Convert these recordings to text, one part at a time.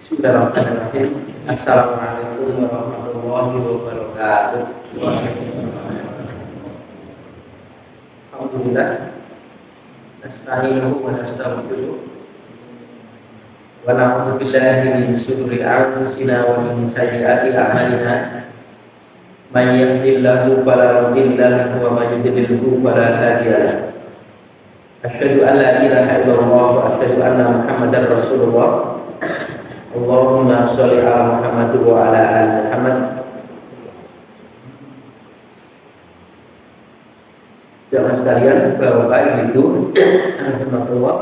Bismillahirrahmanirrahim. Assalamualaikum warahmatullahi wabarakatuh. Alhamdulillah. Nasta'inuhu wa nastaghfiruh. Wa na'udzu billahi min shururi anfusina wa min sayyiati a'malina. May yahdihillahu fala mudilla lahu wa may yudlilhu fala hadiya lahu. Asyhadu an la ilaha illallah wa asyhadu anna Muhammadar Rasulullah. Allahumma sholli ala Muhammad wa ala ali Muhammad. Jamaah sekalian, Bapak Ibu, rahmatullah.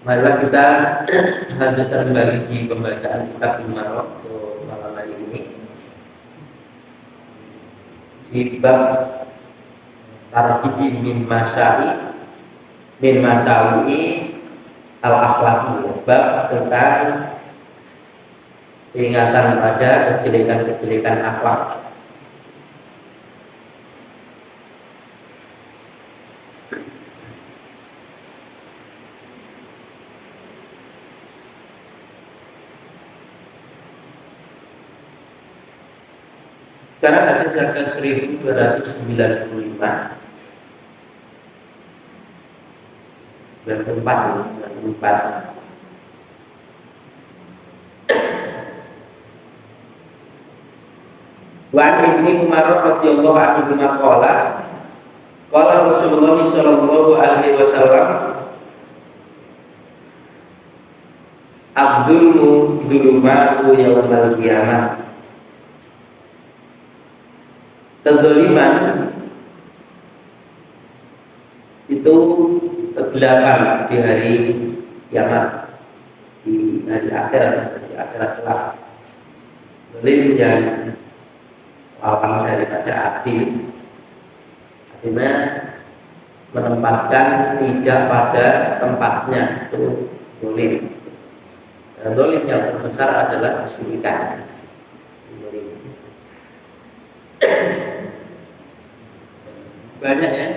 Marilah kita lanjutkan kembali di pembacaan kitab Al-Maraq malam hari ini di bab tarhibi min masawi al-akhlaqi, bab tentang peringatan pada kejelekan-kejelekan akhlak. Sekarang ada zakat 1295 94. Wa Ibnu Umar radhiyallahu anhu qala Rasulullah sallallahu alaihi wasallam Abdul dzulumatu yaumal qiyamah. Kezaliman itu kegelapan di hari kiamat, di hari akhirat kelak. Zalim yang lawan daripada hati, artinya menempatkan tidak pada tempatnya, itu zalim. Zalim yang terbesar adalah kesyirikan. Banyak ya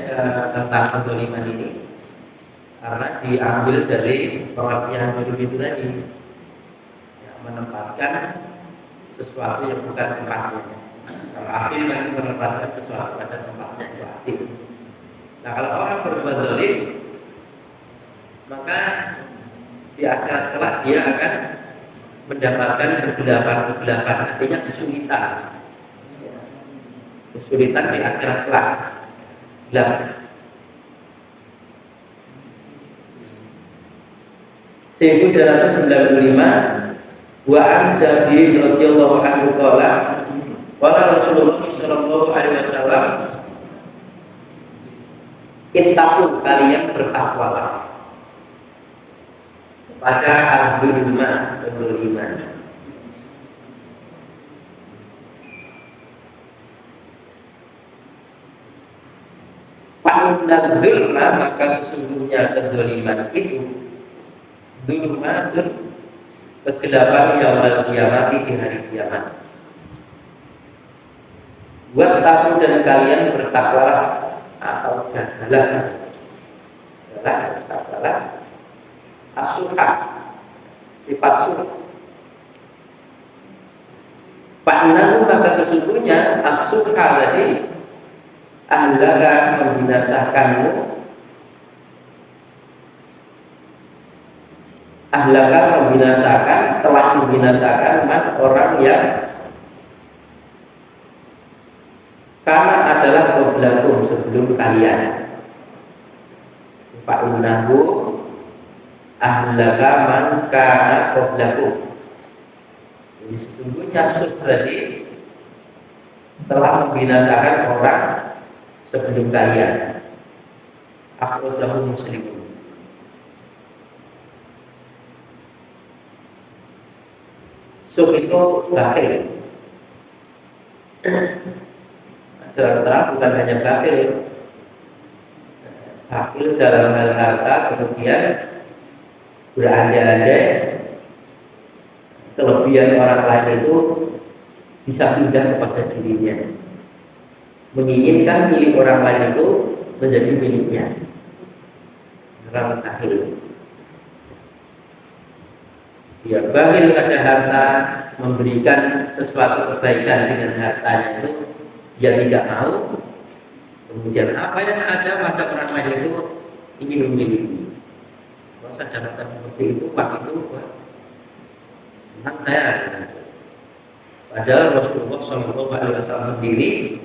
tentang kezaliman ini karena diambil dari pengertian itu tadi, yang menempatkan sesuatu yang bukan tempatnya. Kalau adil kan menempatkan sesuatu pada tempatnya, itu adil. Nah, kalau orang berbuat zalim, maka di akhirat kelak dia akan mendapatkan kegelapan, artinya kesulitan di akhirat kelak. 1295 wa an Jabir radhiyallahu anhu qala Rasulullah sallallahu alaihi wasallam ittaqu, kalian bertakwalah kepada kezaliman. Fa'inna dzulma, maka sesungguhnya kezaliman itu dzulmatun, kegelapan yaumul qiyamah, di hari kiamat. Wattaqu, dan kalian bertakwalah atau jagalah as-suha, sifat suh. Fa'innahu, maka sesungguhnya as-suha tadi ahlaka, membinasakanmu, telah membinasakan orang yang karena adalah qablakum, sebelum kalian. Fa'innahu ahlaka man kana qablakum. Jadi sesungguhnya tadi telah membinasakan orang sebelum kalian. Akhrajahu Muslim. Itu bakhil. Terang bukan hanya bakhil dalam hal harta, kemudian berandai-andai kelebihan orang lain itu bisa pindah kepada dirinya. menginginkan milik orang lain itu menjadi miliknya. Orang akhir. Dia bakhil pada harta, memberikan sesuatu kebaikan dengan hartanya itu dia tidak mau. Kemudian apa yang ada pada orang lain itu ingin memiliki. Kalau saya dapatkan seperti itu, pak itu senang saya. Padahal Rasulullah SAW sendiri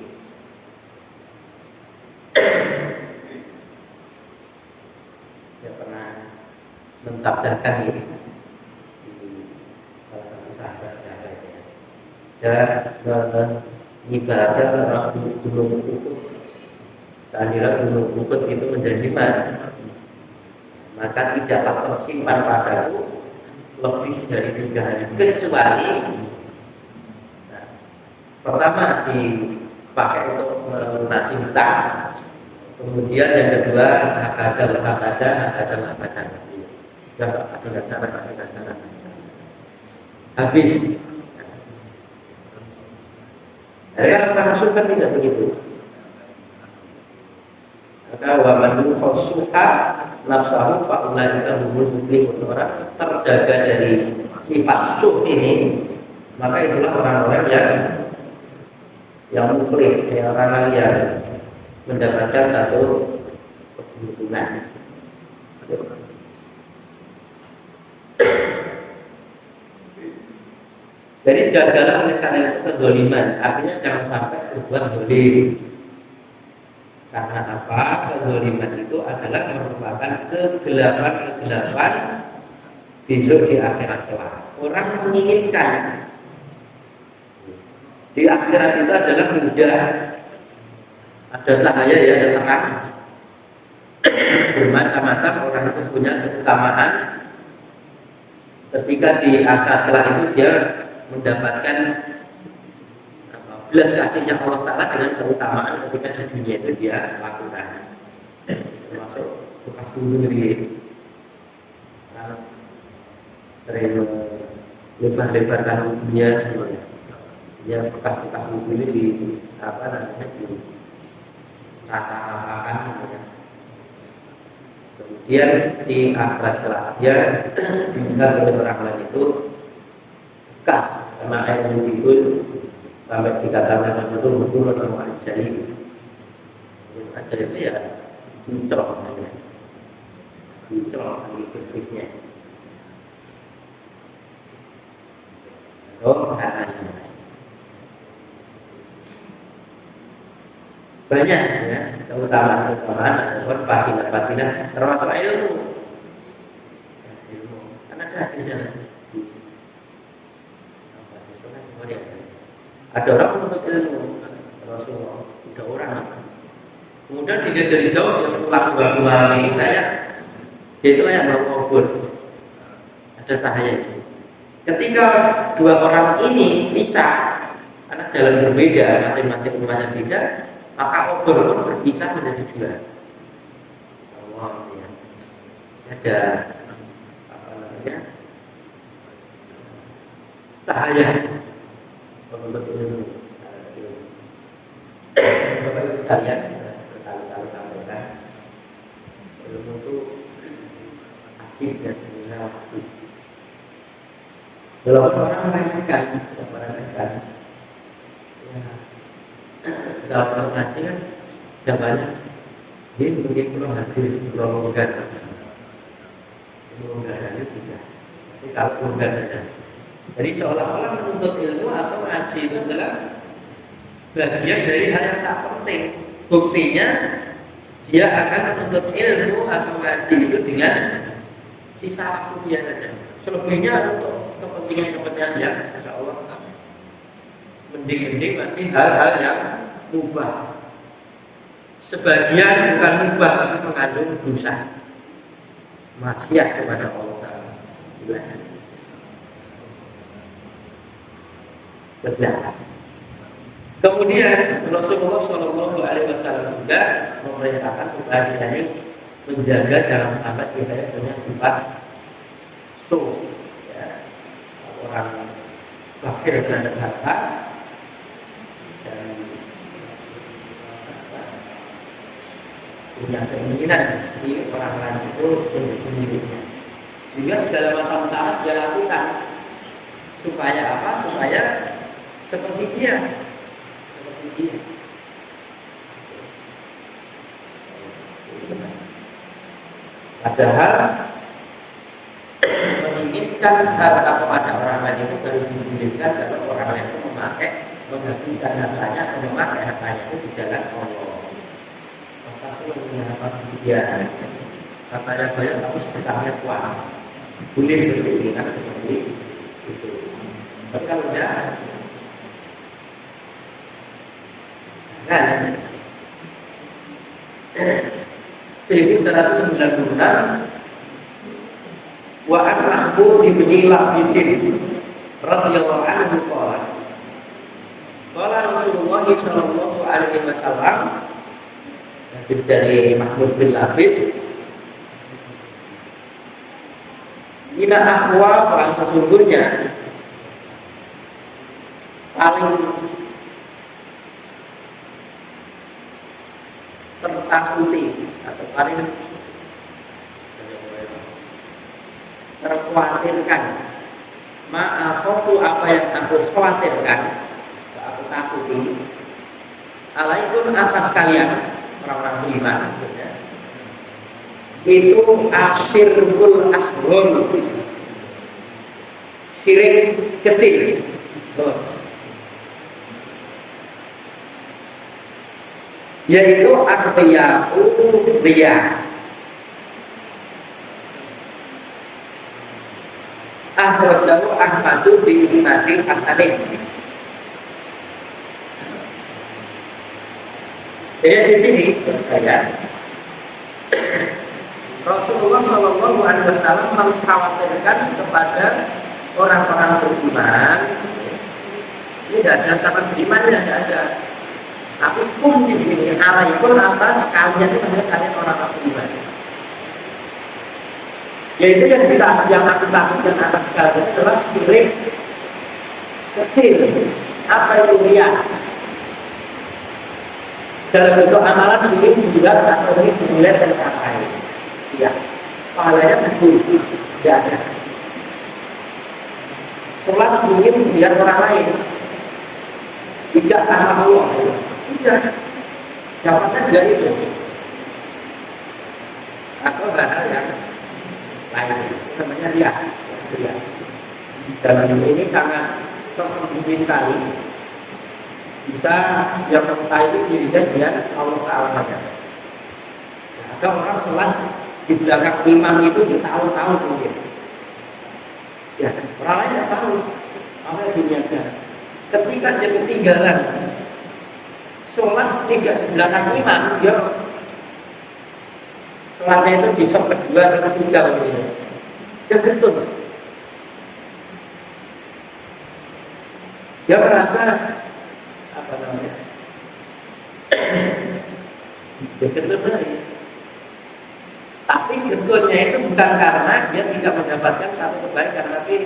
dia pernah mentabdakan ini di salah satu sahabat-sahabatnya. Dan ibaratkan seorang gunung Uhud. Seandainya gunung Uhud itu menjadi emas, maka tidaklah tersimpan padaku lebih dari 3 hari, kecuali pertama dipakai untuk melunasi hutang, kemudian yang kedua hakada habis. Jadi kan Rasul kan tidak begitu. Maka wa man yukhsuha nafsahu fa ulaika humul muflihun. Orang terjaga dari sifat suh ini, maka itulah orang-orang yang muflih, orang-orang yang mendapatkan satu keberuntungan. Jadi jagalah oleh karena itu kezaliman, artinya jangan sampai berbuat zalim. Karena apa? Kezaliman itu adalah merupakan kegelapan besok di akhirat kelak. Orang menginginkan di akhirat itu adalah mudah, ada cahaya, ya ada terang, bermacam-macam orang itu punya keutamaan. Ketika di akhirat kelak itu dia mendapatkan belas kasihnya Allah Ta'ala dengan keutamaan ketika di dunia itu dia lakukan, termasuk bekas bunuh diri. Sering lebar-lebarkan dunia, dia bekas-bekas bunuh diri di apa namanya di rata-ratakan gitu ya. Kemudian di akhirat kelak dia ditinggal oleh orang lain itu bekas karena air mendidul sampai dikatakan betul-betul orang ajaib. Ajaib itu ya kinclong namanya, kinclong lagi bersihnya. Banyak ya, keutamaan ataupun fadilah termasuk ilmu. Karena ada di sana. Ada orang menuntut ilmu, Rasulullah, ada orang. Kemudian dilihat dari jauh, dia pulang dua ini kayak dia itu kayak mau kubur, ada cahaya. Ketika dua orang ini pisah, karena jalan berbeda, masing-masing rumahnya beda, maka obor pun berpisah menjadi 2. Insyaallah ya. Ada apa namanya? Cahaya. Menuntut ilmu. Bapak Ibu sekalian, berkali-kali sampaikan ilmu itu wajib dan wajib. Kalau orang meremehkan, kalau orang ngaji kan jawabannya ini mungkin belum hadir, belum enggak ada tidak. Tapi kalau enggak ada. Jadi seolah-olah menuntut ilmu atau ngaji itu adalah bagian dari hal yang tak penting. Buktinya dia akan menuntut ilmu atau ngaji itu dengan sisa waktu dia saja. Selebihnya untuk kepentingan yang Insya Allah mending-mending masih hal-hal yang mubah. Sebagian bukan mubah tapi mengandung dosa, maksiat kepada Allah Ta'ala. Benar. Kemudian Rasulullah SAW juga memerintahkan supaya kita ini menjaga jangan sampai kita punya sifat ya, orang bakir terhadap harta dan punya keinginan di orang lain itu menjadi miliknya. Sehingga segala macam cara dia lakukan supaya apa? Supaya seperti dia, seperti dia. Padahal menginginkan harta kepada orang lain itu baru dimungkinkan kalau orang lain itu menghabiskan hartanya atau memakai hartanya itu di jalan Allah. Maka sih mengapa dia hartanya banyak tapi sedekahnya kuat. Boleh seperti ini kan seperti itu. Tapi kalau tidak, kan 1996 wa anhu ibni Labidin radhiyallahu anhu qala Rasulullah sallallahu alaihi wasallam dari Mahmud bin Labid ina ahwa yang sesungguhnya paling tertakuti atau paling terkhawatirkan ma'akofu apa yang aku khawatirkan aku takuti alaikum atas kalian orang-orang beriman itu asyirkul asghar syirik kecil yaitu artiyahu riya ahwajahu ahmadu bi isnadil hasanin. Jadi di sini ya, Rasulullah Shallallahu Alaihi Wasallam mengkhawatirkan kepada orang-orang beriman. Ini tidak ada kata beriman, tidak ada. Tapi pun di sini alaikum apa sekalian itu namanya kalian orang-orang beriman. Yaitu yang aku takutkan atas kalian adalah syirik kecil. Apa itu riya? Dalam bentuk amalan ini dibuat atau ini dinilai dan capai. Ya, pahalanya betul, tidak ada. Sholat ingin melihat orang lain, tidak karena Allah. Tidak, dapatnya tidak itu. Atau hal yang lain, namanya riya. Dan ini sangat tersembunyi sekali. Bisa yang mengetahui dirinya dia Allah Ta'ala saja. Ada orang sholat di belakang imam itu bertahun-tahun mungkin. Ya, orang lain tidak tahu apa yang diniatkan. Ketika dia ketinggalan sholat tidak di belakang imam, dia sholatnya itu di sop kedua atau ketiga begitu. Dia gentut. Dia merasa apa namanya? Dia gentut lagi. Tapi gentutnya itu bukan karena dia tidak mendapatkan satu kebaikan, tapi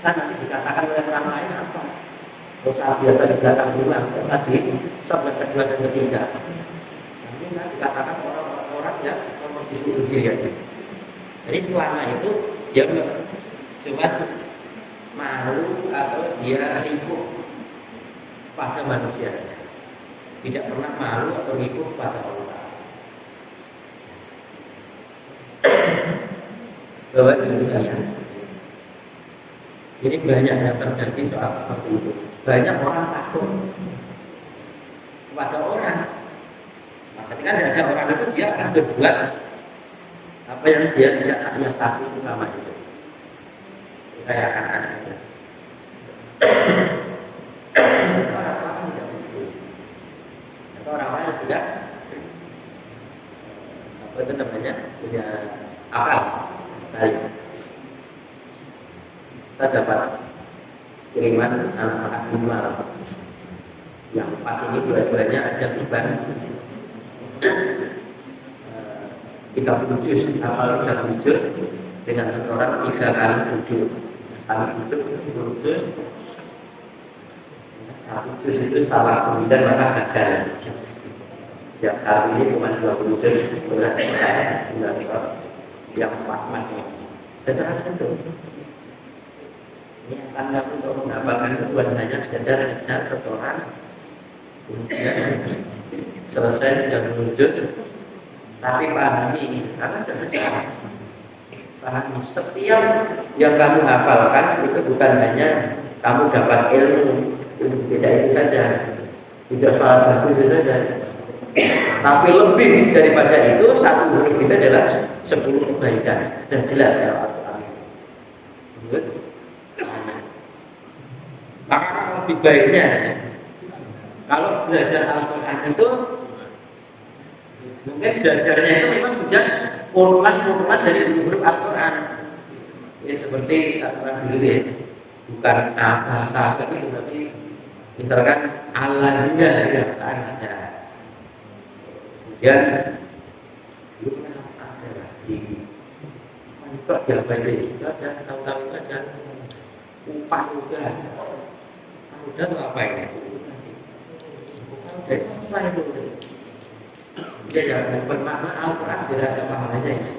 saya nanti dikatakan oleh orang lain apa? Dosa biasa di belakang imam, dosa di sop yang kedua dan ketiga. Nanti saya dikatakan orang-orang yang nomor sisi dia. Jadi selama itu dia cuma malu atau dia rikuh pada manusia, tidak pernah malu atau rikuh pada Allah. Bahwa dunia ini banyak yang terjadi soal seperti itu. Banyak orang takut kepada orang. Nah, ketika ada orang itu dia akan berbuat apa yang dia tidak takut sama itu. Kita akan ada. Orang-orang tidak begitu. Atau orang-orang tidak apa itu namanya punya akal. Baik. Saya dapat kiriman anak-anak 5. Yang 4 ini dua-duanya ada beban 30 juz, hafal 30 juz dengan setoran 3 kali duduk. Kali duduk 10 juz. satu juz itu salah 9 maka gagal. Yang satu ini cuma 20 juz sudah selesai, yang 4 matnya. Ternyata itu. Ini tanda untuk menghafalkan itu bukan hanya sekedar ngejar setoran, kemudian selesai 30 juz, tapi pahami karena tidak bisa. Pahami setiap yang kamu hafalkan itu bukan hanya kamu dapat ilmu beda itu saja, tidak soal bagus itu saja, tapi lebih daripada itu satu huruf itu adalah 10 kebaikan dan jelas ya Al-Quran. Maka lebih baiknya kalau belajar Al-Quran itu mungkin belajarnya itu memang sudah urutan dari huruf Al-Quran. Ya seperti Al-Quran dulu ya, bukan apa-apa tapi misalkan Allah-nya dari Al-Quran ada. Kemudian dulu ada di kok apa itu ada tahu-tahu ada upah udah tuh apa ini? Upah udah itu. Dia jangan bermakna Al-Quran tidak ada pahalanya ini.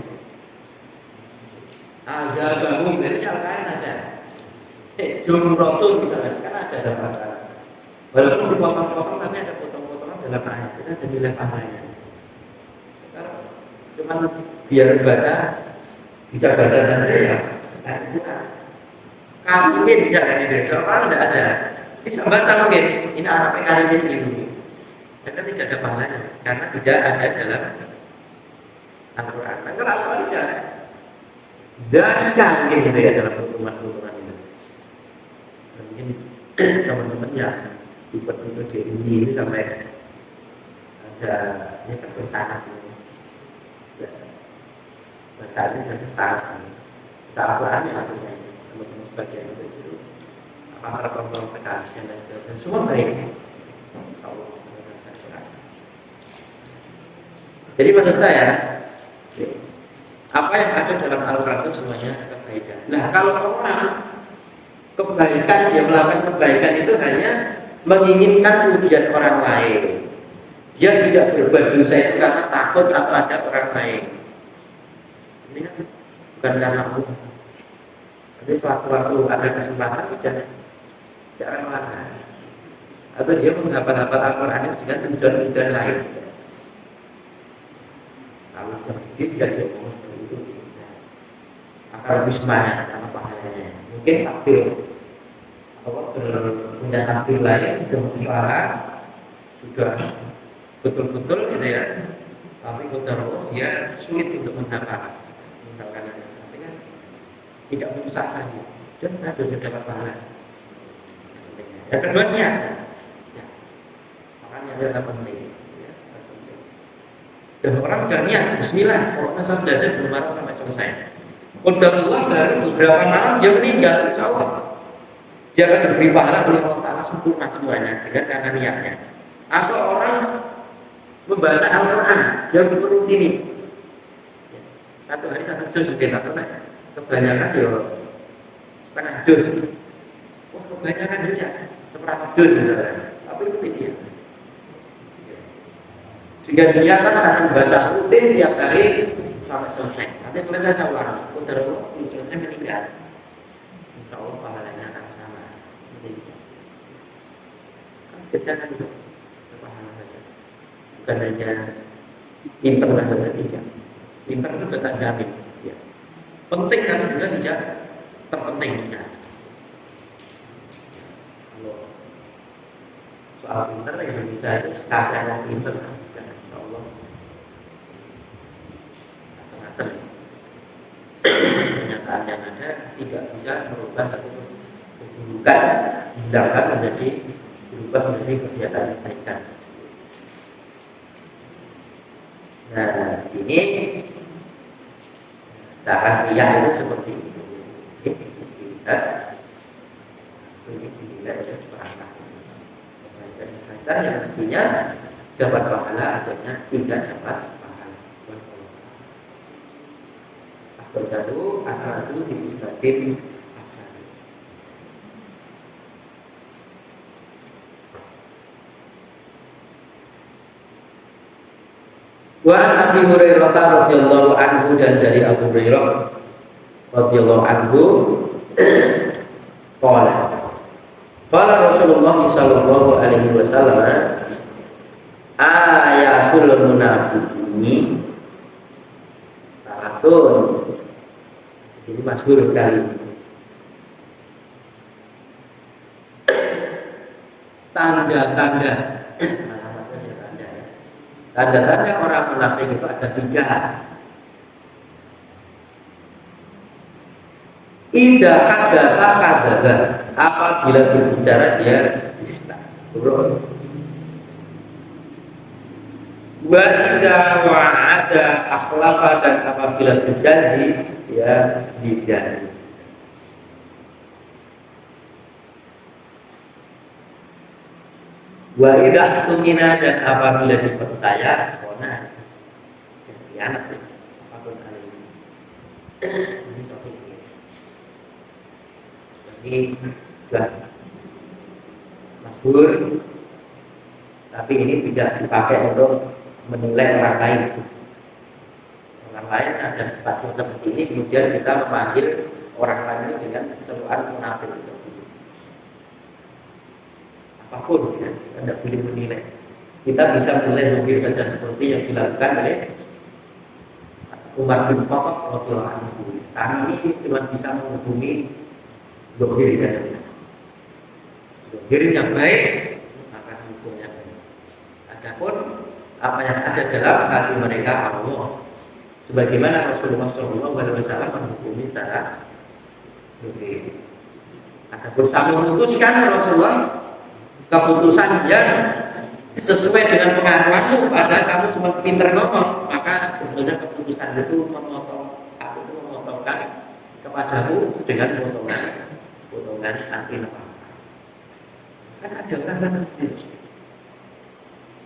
Azal bangun itu Al-Quran ada. Jumrotun misalnya kan ada pahala. Walaupun dipotong-potong tapi ada potong-potongan dalam ayat kita ada nilai pahalanya. Cuma biar baca bisa baca saja ya. Kamu ini bisa kan ini? Orang tidak ada. Bisa baca mungkin ini apa kali ini gitu. Karena tidak ada pahalanya, karena tidak ada dalam Al-Quran. Karena Al-Quran tidak ada. Dan kan gitu ya dalam pertemuan-pertemuan itu. Dan mungkin teman-teman yang ikut di ini sampai ada ini perpesangan ini. Bacaan dan kesalahan. Kita Al-Quran yang artinya teman-teman sebagian itu apa pertemuan dan semua baik. Jadi menurut saya apa yang ada dalam Al-Quran itu semuanya kebaikan. Nah kalau orang kebaikan, dia melakukan kebaikan itu hanya menginginkan pujian orang lain. Dia tidak berbuat dosa itu karena takut atau ada orang lain. Ini kan bukan karena Allah. Jadi suatu-waktu ada kesempatan tidak akan melakukan. Atau dia menghafal-hafal Al-Quran itu dengan tujuan-tujuan lain. Kalau sedikit tidak dia ngomong itu akan lebih semangat sama pahalanya. Mungkin takdir punya takdir lain berusaha sudah betul-betul gitu ya, tapi kalau dia sulit untuk menghafal misalkan tapi kan tidak berusaha saja dan ada dapat pahala. Yang kedua niat, makanya adalah penting. Dan orang sudah niat, bismillah, pokoknya saya belajar belum marah sampai selesai. Qadarullah dari beberapa malam dia meninggal, insya Allah. Dia akan diberi pahala oleh Allah Ta'ala sempurna semuanya dengan karena niatnya. Atau orang membaca Al-Quran, dia berrutini. Satu hari satu juz mungkin, atau kebanyakan ya setengah juz. Wah kebanyakan juga, seperempat juz misalnya. Tapi rutin dia. Jika dia kan satu baca rutin tiap hari sampai selesai. Nanti selesai saya ulang. Udah selesai meninggal. Insya Allah pahalanya akan sama. Kerjakan itu pahala saja. Bukan hanya pinter saja tidak. Pinter itu tidak jamin. Ya. Penting tapi juga tidak terpenting. Ya. Kalau soal pinter Indonesia itu sekalian yang pinter. Kenyataan yang ada tidak bisa merubah keburukan tindakan menjadi berubah menjadi kebiasaan kebaikan. Nah ini tahaniyah itu seperti itu. Kita dinilai oleh perangkat kebaikan yang mestinya dapat pahala akhirnya tidak dapat. Berjatuh akal itu diisbatin asal. Wa an Abi Hurairah radhiyallahu anhu, dan dari Abu Hurairah radhiyallahu anhu qala Rasulullah sallallahu alaihi wasallam ayatul munafiqin salatun. Ini masyhur kali. Tanda-tanda tanda-tanda orang munafik itu ada 3. Idza hadatsa kadzdzaba, apabila berbicara dia dusta. Wa idza wa'ada akhlafa, dan apabila berjanji dia dijanji. Wa idza tumina, dan apabila dipercaya khona, khianat apapun hal ini. Ini sudah masyhur, tapi ini tidak dipakai untuk menilai orang lain. Orang lain ada sifat seperti ini, kemudian kita memanggil orang lain ini dengan sebutan munafik. Apapun ya, Anda boleh menilai. Kita bisa menilai mungkin saja seperti yang dilakukan oleh Umar bin Khattab radhiyallahu anhu. Kami ini cuma bisa menghubungi dohir saja. Dohir yang baik, maka hukumnya baik. Adapun apa yang ada dalam hati mereka Allah, sebagaimana Rasulullah SAW menghukumi secara dohir. Adapun sampai memutuskan Rasulullah keputusan yang sesuai dengan pengakuanmu, padahal kamu cuma pinter ngomong, maka sebetulnya keputusan itu memotongkan kepadamu dengan potongan anti nafkah. Kan ada orang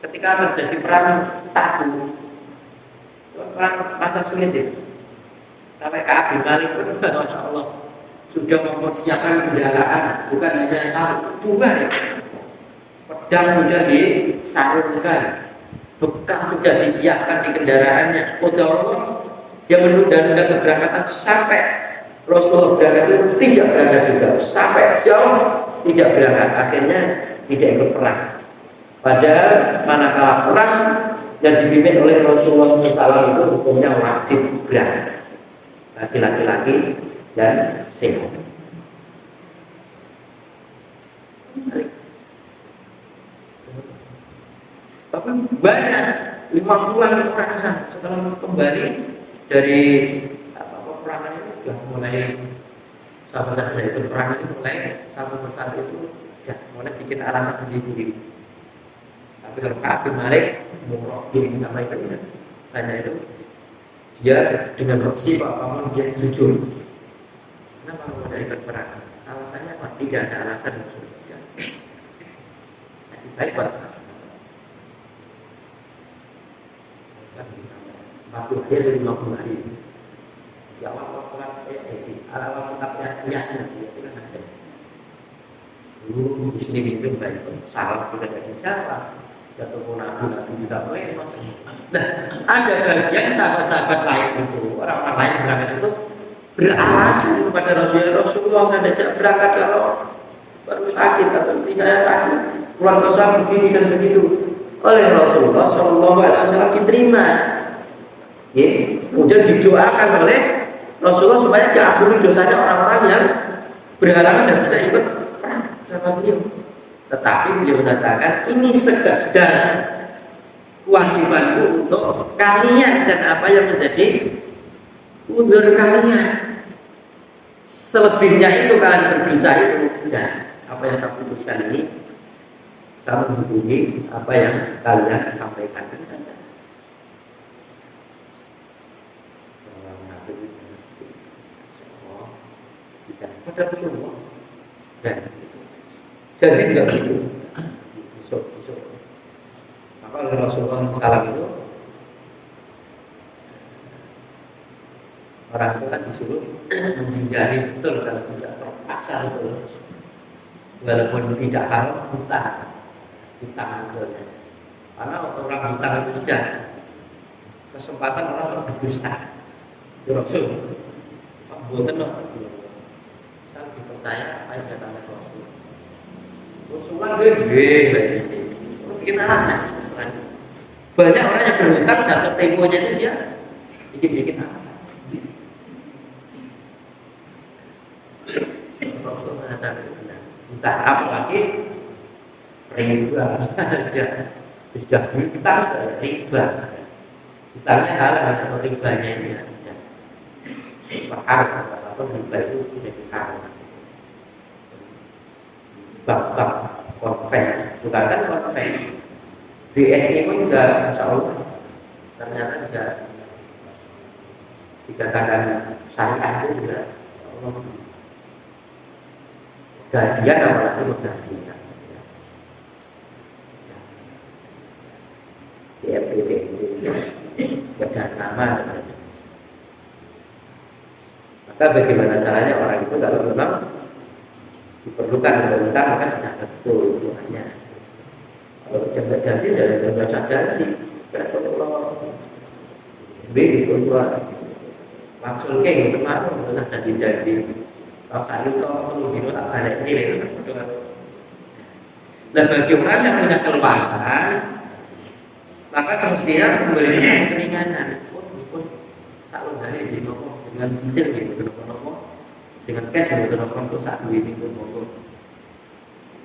ketika terjadi perang Tabuk, perang masa sulit itu, sampai ke Abi Malik pun, masya Allah, sudah mempersiapkan kendaraan, bukan hanya satu, dua ya. Pedang sudah disarungkan, bekal sudah disiapkan di kendaraannya. Rasulullah yang menunda-nunda keberangkatan sampai Rasulullah berangkat itu tidak berangkat juga, sampai jauh tidak berangkat, akhirnya tidak ikut perang. Padahal manakala perang yang dipimpin oleh Rasulullah SAW itu hukumnya wajib berangkat bagi laki-laki dan sehat. Bahkan banyak 50-an orang setelah kembali dari peperangan itu sudah mulai sahabat dari peperangan itu mulai satu persatu itu sudah mulai bikin alasan sendiri. Tapi kalau Abi Malik murabbi nama itu hanya itu dia dengan bersih apapun dia jujur. Kenapa mau dari peperangan? Alasannya apa? Tidak ada alasan yang sudah. Baik Pak. Waktu akhir dari 50 hari. Ya Allah sholat ala kitabnya kiasnya itu kan ada. Dulu muslim itu baik salah sudah tidak salah. Jatuh nabi juga boleh. Nah, ada bagian sahabat-sahabat lain itu, orang-orang lain berangkat itu beralasan kepada Rasulullah, saya tidak berangkat kalau baru sakit atau istri saya sakit, keluarga saya begini dan begitu. Oleh Rasulullah SAW diterima. Ya, kemudian didoakan oleh Rasulullah supaya diampuni dosanya orang-orang yang berhalangan dan bisa ikut perang sama beliau. Tetapi beliau mengatakan ini sekedar kewajibanku untuk kalian dan apa yang menjadi udzur kalian. Selebihnya itu kalian berdosa itu tidak. Apa yang saya putuskan ini saya menghubungi apa yang kalian sampaikan saja. Pada Rasulullah dan jadi tidak begitu. Besok. Maka oleh Rasulullah SAW itu orang itu kan disuruh menghindari betul kalau tidak terpaksa itu, walaupun tidak haram hutang betul. Karena orang hutang itu sudah kesempatan orang berdusta. Ya Rasul, Pak Boten loh. Saya lebih percaya apa yang kata Rasul. Rasulullah gede, bikin alasan. Banyak orang yang berhutang jatuh temponya itu dia bikin alasan. Rasul mengatakan benar. Entah apa lagi riba, sudah hutang riba. Hutangnya halal atau ribanya ini ya. Mahal atau riba itu jadi halal. Bab konven, bukan kan konven. BSI pun juga, insya Allah, ternyata juga dikatakan syariah itu juga, insya Allah, gajian apalagi gajian. DFPD itu ada nama. Maka bagaimana caranya orang itu kalau memang diperlukan undang-undang maka dijaga betul hubungannya. Kalau dia nggak janji dari nggak janji, kalau B itu maksud kayak gitu mah nggak janji. Kalau saya itu perlu bino tak ada ini betul. Dan bagi orang yang punya keluasan, maka semestinya memberikan keringanan. Selalu dari di nopo dengan cincin gitu, nopo dengan cash gitu, nopo untuk saat ini pun nopo.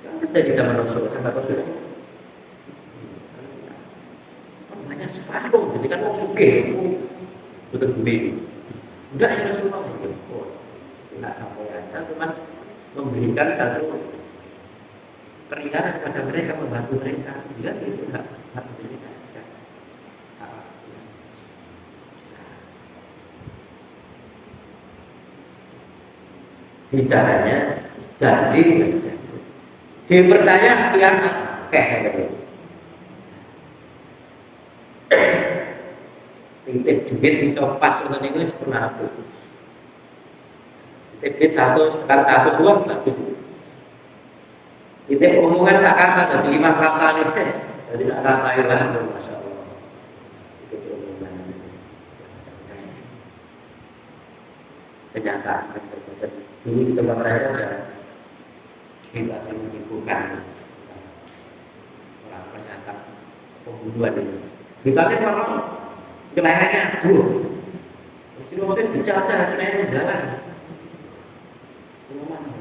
Kan terjadi zaman Rasul, sampai Rasul. Hanya separuh, jadi kan mau suke, betul beli. Udah ya Rasulullah, tidak sampai aja, cuman memberikan satu keringanan kepada mereka, membantu mereka. Jika itu tidak memberikan. Bicaranya janji dipercaya khianat kayak gitu. Titip duit iso pas untuk ini pernah aku. Titip satu suap bagus. Titip omongan sakata dari 5 kata itu dari sakata Thailand, masya Allah. Itu omongan kenyataan. Dulu di tempat raya ada kita sih menimbulkan orang ternyata pembunuhan ini. Kita kan orang kenaiannya dulu, jadi waktu itu dicaca kenaiannya jalan.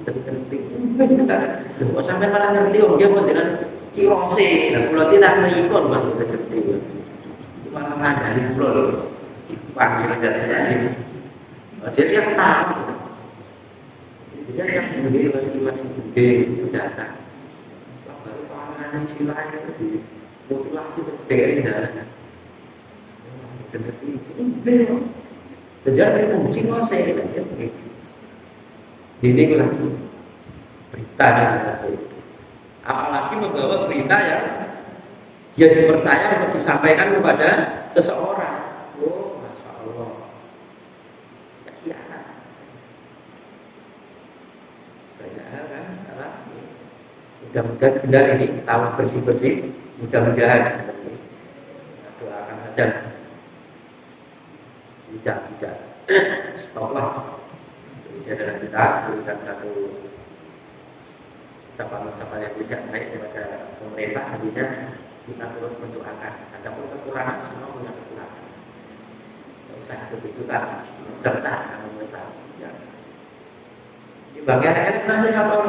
Penting. Kok sampai malah ngerti om dia mau dengan Cirose, dan pulau tidak mengikon masuk ngerti. Malah ada di pulau panggil dari tadi. Jadi yang tahu. Jadi yang sendiri sifat yang gede itu datang. Baru pangan silanya itu mutilasi gede dah. Gede. Jadi mungkin saya tidak jadi. Ini lah berita yang apalagi membawa berita yang dia dipercaya untuk disampaikan kepada seseorang. Oh, masya Allah. Mudah-mudahan benar ini tahun bersih-bersih. Mudah-mudahan doakan saja. Tidak stoplah. Adalah kita berikan satu ucapan yang tidak baik kepada pemerintah. Artinya kita terus mendoakan. Adapun kekurangan semua punya kekurangan. Tidak usah begitu kan cerca memecah. Di bagian elit nasihat atau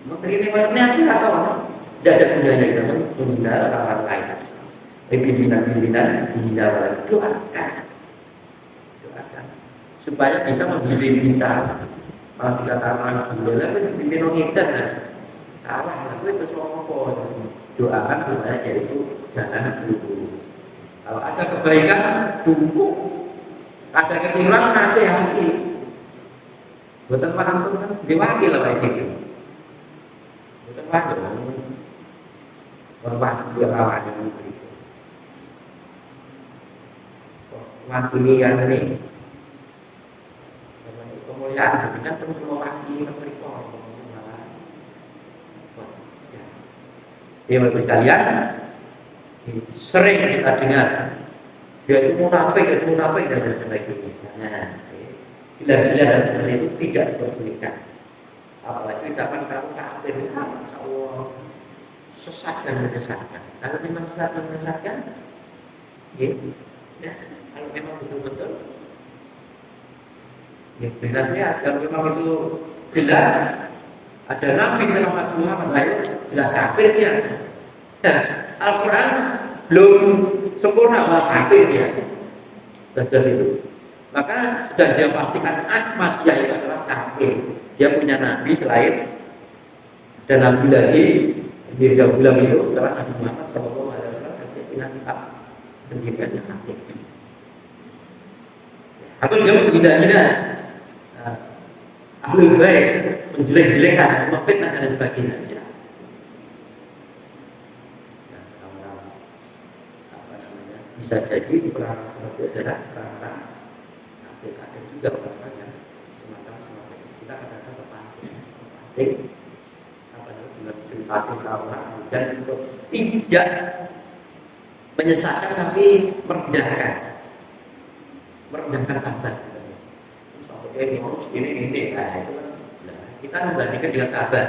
menteri ini nasihat atau tidak ada gunanya kita menghina orang lain. Pimpinan-pimpinan dihina doakan supaya bisa membimbing kita. Kalau kita tangan gila, itu bimbing orang kita salah, itu semua apa? Doakan supaya dia itu jalan dulu. Kalau ada kebaikan, dukung. Ada kekeliruan, nasihati. Bukan paham itu kan diwakil lah kayak gitu. Bukan wakil, berwakil lawan yang begitu. Wakili yang ini. Kemuliaan sebenarnya terus mewakili mereka. Ya, bagus sekalian, sering kita dengar dia itu munafik dan sebagainya. Jangan. Gila-gila dan seperti itu tidak diperbolehkan. Apalagi ucapan kamu kafir, Masya Allah, sesat dan menyesatkan. Kalau memang sesat dan menyesatkan, ya, kalau memang betul-betul, ya jelas ya. Kalau memang itu jelas, ada Nabi Muhammad Muhammad jelas kafir dia. Dan Al-Quran belum sempurna malah kafir dia. Jelas itu. Maka sudah dia pastikan Ahmadiyah itu adalah kafir. Dia punya nabi selain dan nabi lagi Mirza Ghulam itu setelah Nabi Muhammad SAW dia punya kitab sendiriannya kafir. Atau dia menghina-hina ahlul bait, menjelek-jelekan, memfitnah dan sebagainya. Bisa jadi di perang seperti adalah perang ada juga orang yang semacam kita kadang-kadang terpancing apa namanya simpati orang dan terus tidak menyesatkan tapi merendahkan sahabat. Sampai ini nah itu kita membandingkan dengan sahabat.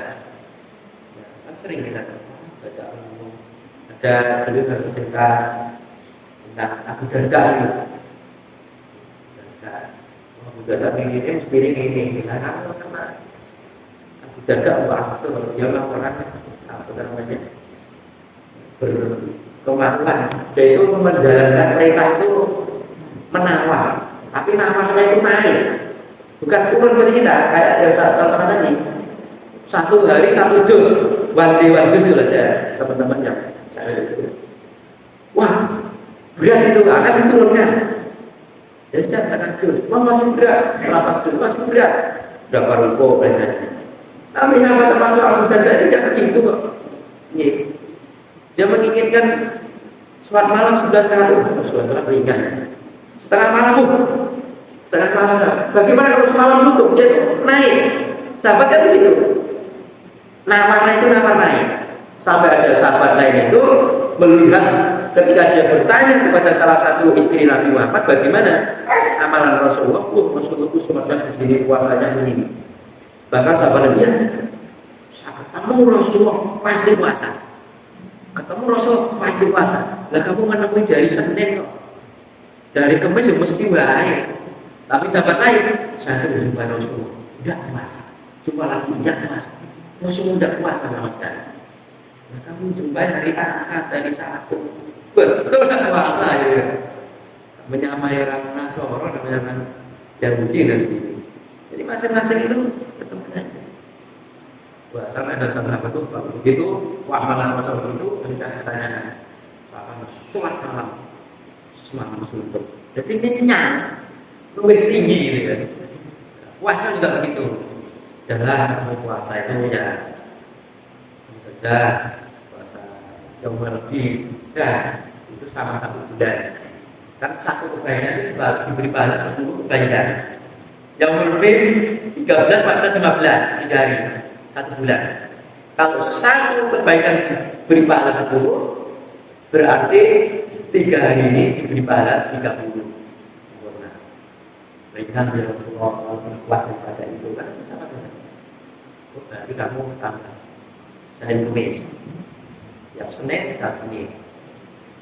Ya, kan sering kita baca ada beliau cerita tentang Abu Darda gitu. Abu Darda ini sendiri ini, karena Abu Darda waktu dia melakukan apa namanya berkemampuan, dia itu menjalankan kereta itu menawar, tapi nawarnya itu naik, bukan turun ke kita kayak ada satu tadi 1 hari 1 juz, one juz itu aja teman-teman yang saya itu, wah berat itu akan diturunkan. Jadi jangan juz, masih berat, 8 juz masih berat, berapa ruko benar. Tapi sama termasuk Abu Darda ini jangan gitu kok. Dia menginginkan sholat malam 9 kali, sholat ringan. Setengah malam bagaimana kalau semalam suntuk dia naik? Sahabat kan begitu. Nawarnya itu nawar naik. Sampai ada sahabat lain itu melihat ketika dia bertanya kepada salah satu istri Nabi Muhammad, bagaimana amalan Rasulullah? Rasulullah itu sholatnya begini, puasanya begini. Bahkan sahabat Nabi, saya ketemu Rasulullah pasti puasa. Lah kamu menemui dari Senin kok. Dari Kamis mesti baik. Tapi sahabat lain, saya itu berjumpa Rasulullah, tidak puasa. Jumpa lagi tidak puasa. Rasulullah tidak puasa sama sekali. Nah, kamu jumpai hari Ahad, dari Sabtu. Betul tidak puasa ya. Menyamai orang Nasoro dan menyamai Yahudi dan begitu. Jadi masing-masing itu ketemunya. Puasa ada sahabat itu begitu. Amalan Rasulullah itu kita tanya apa sholat malam semalam suntuk. Jadi kenyang, lebih tinggi gitu kan. Puasa juga begitu. Jangan puasa itu ya saja puasa yang lebih dan itu sama 1 bulan. Kan 1 kebaikan itu diberi pahala 10 kebaikan. Yang lebih 13, 14, 15 3 hari 1 bulan. Kalau 1 kebaikan diberi pahala 10, berarti 3 hari ini diberi pahala 30. Baiklah ya Rasulullah berkuat daripada itu kan. Berarti kamu tambah Senin Kamis. Tiap Senin saat ini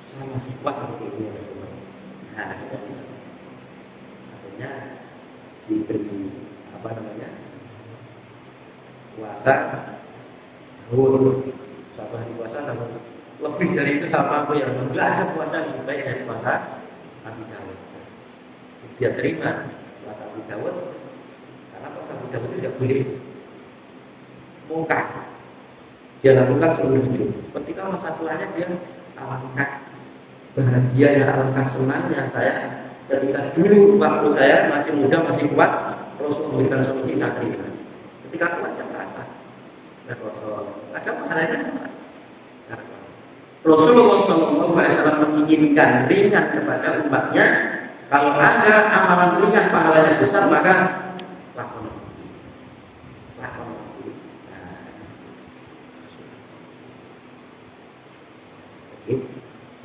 saya masih kuat seperti ini Rasulullah. Nah, akhirnya diberi apa namanya puasa satu hari puasa sama lebih dari itu sama aku yang enggak ada puasa yang lebih baik dari puasa Abi Dawud. Dia terima puasa Abi Dawud karena puasa Abi Dawud itu tidak boleh mungkar. Dia lakukan seumur hidup. Ketika masa tuanya dia alangkah bahagianya, alangkah senangnya saya ketika dulu waktu saya masih muda masih kuat Rasul memberikan solusi saat ini. Ketika kuat yang merasa dan Rasul ada pahalanya. Rasulullah SAW menginginkan ringan kepada umatnya. Kalau ada amalan ringan pahalanya besar maka lakukan.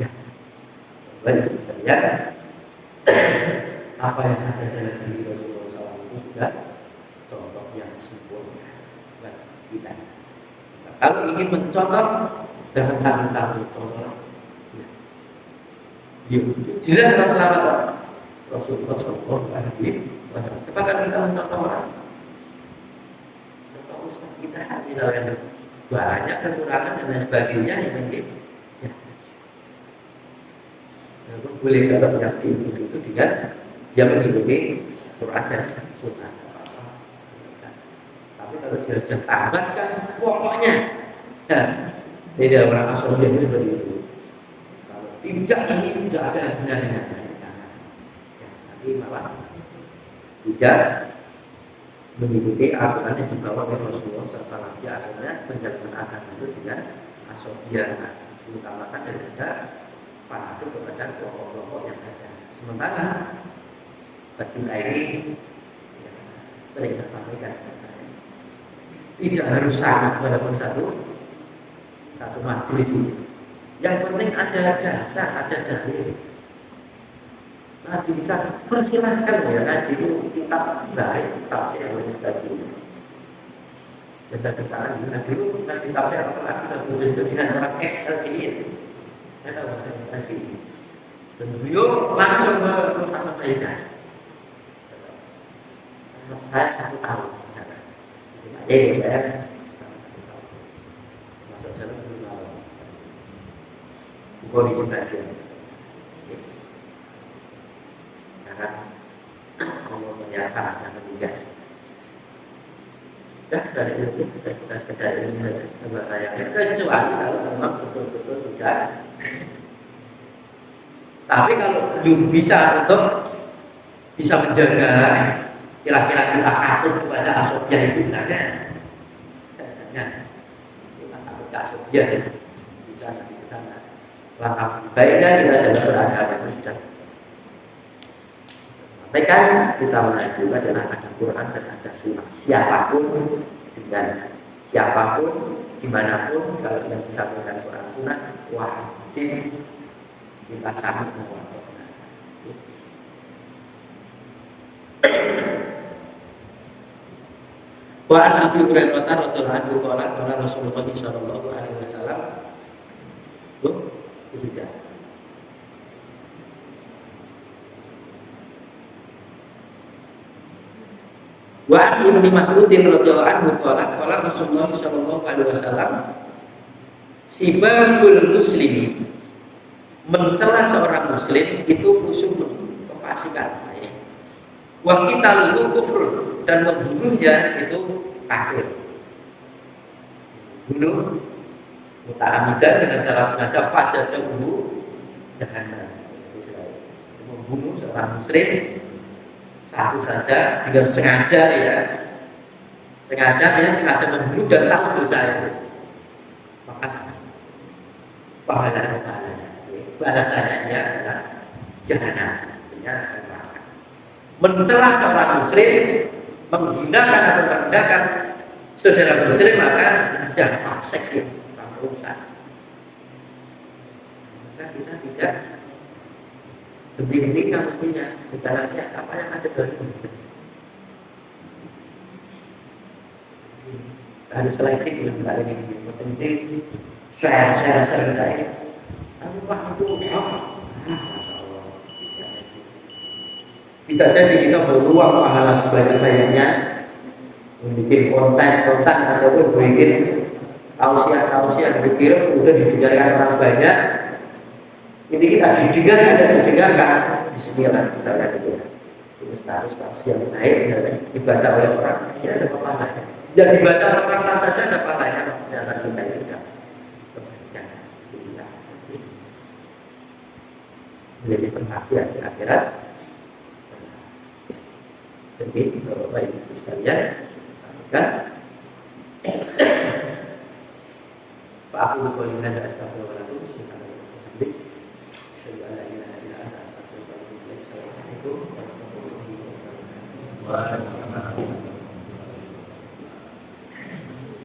Ya, baik, ya. apa yang ada dalam diri Rasulullah SAW itu sudah contoh yang sempurna buat kita. Kalau ingin mencontoh, jangan tanggung-tanggung contoh. Jelas kalau selamat Rasulullah SAW. Sepakat kita mencontoh orang. Contoh Ustaz kita misalnya banyak kekurangan dan lain sebagainya yang mungkin. Boleh kalau yakin itu dengan dia mengikuti Quran dan Sunnah. Tapi kalau dia sudah tamat kan pokoknya, tidak orang asal dia itu begitu. Kalau tidak ini tidak ada gunanya. Tapi malah tidak mengikuti aturan yang dibawa oleh Rasulullah SAW. Dia akhirnya menjalankan agama itu dengan asal dia mengutamakan daripada fanatik kepada kelompok-kelompok yang ada. Sementara kita ini sering tersampaikan tidak harus sama walaupun satu majelis ini. Yang penting ada dasar, ada dalil. Nah, bisa persilahkan ya ngaji itu kitab baik, tafsir yang tadi. Dan sekarang kita dulu ngaji tafsir apalagi kita tulis itu dengan cara Excel ini. Saya tahu tadi. Dan beliau langsung sampaikan. Saya 1 tahun. Saya masuk dalam bukan di tadi. Karena kalau menyapa dan meninggal. Dan dari itu kita sekedar ini merayakan kecuali kalau memang betul-betul sudah. Tapi kalau belum bisa untuk bisa menjaga kira-kira kita takut kepada asobia itu misalnya kita takut ke asobia bisa nanti ke sana. Langkah baiknya kita dalam beragama itu sudah. Sampaikan kita mengaji adalah ada Quran dan ada Sunnah. Siapapun dengan siapapun dimanapun kalau yang disampaikan Quran Sunnah wajib kita sambut dengan wa an Abi Hurairah radhiyallahu anhu qala Rasulullah sallallahu alaihi wasallam sudah wa an Ibnu Mas'ud radhiyallahu anhu qala Rasulullah sallallahu alaihi wasallam sibabul muslimi mencela seorang muslim itu fusuqun kefasikan. Wa qitaluhu kufur dan membunuhnya itu kafir. Bunuh muta'ammidan dengan cara sengaja fajazahu jahannam. Membunuh seorang muslim satu saja dengan sengaja ya. Sengaja membunuh dan tahu dosa itu. Maka pahalanya balasannya adalah jahannam. Mencela seorang muslim, menggunakan atau merendahkan saudara muslim maka sudah fasik ya, rusak. Maka kita tidak henti-hentikan mestinya kita nasihat apa yang ada dari itu. Harus selektif dengan hal ini. Penting share kita ini. Apa itu? Bisa jadi kita berluang pahala sebanyak-banyaknya membuat konten ataupun bikin tausiah berkira sudah didengarkan orang banyak. Ini kita didengarkan Bismillah misalnya gitu. Terus tausiah naik dibaca oleh orang ya ada pahalanya. Ya dibaca orang saja ada pahalanya. Ternyata kita tidak kebaikan. Menjadi perhatian di akhirat. Jadi Bapak Ibu sekalian, sampaikan. Pak Abu Qolingan dan Astagfirullahaladzim.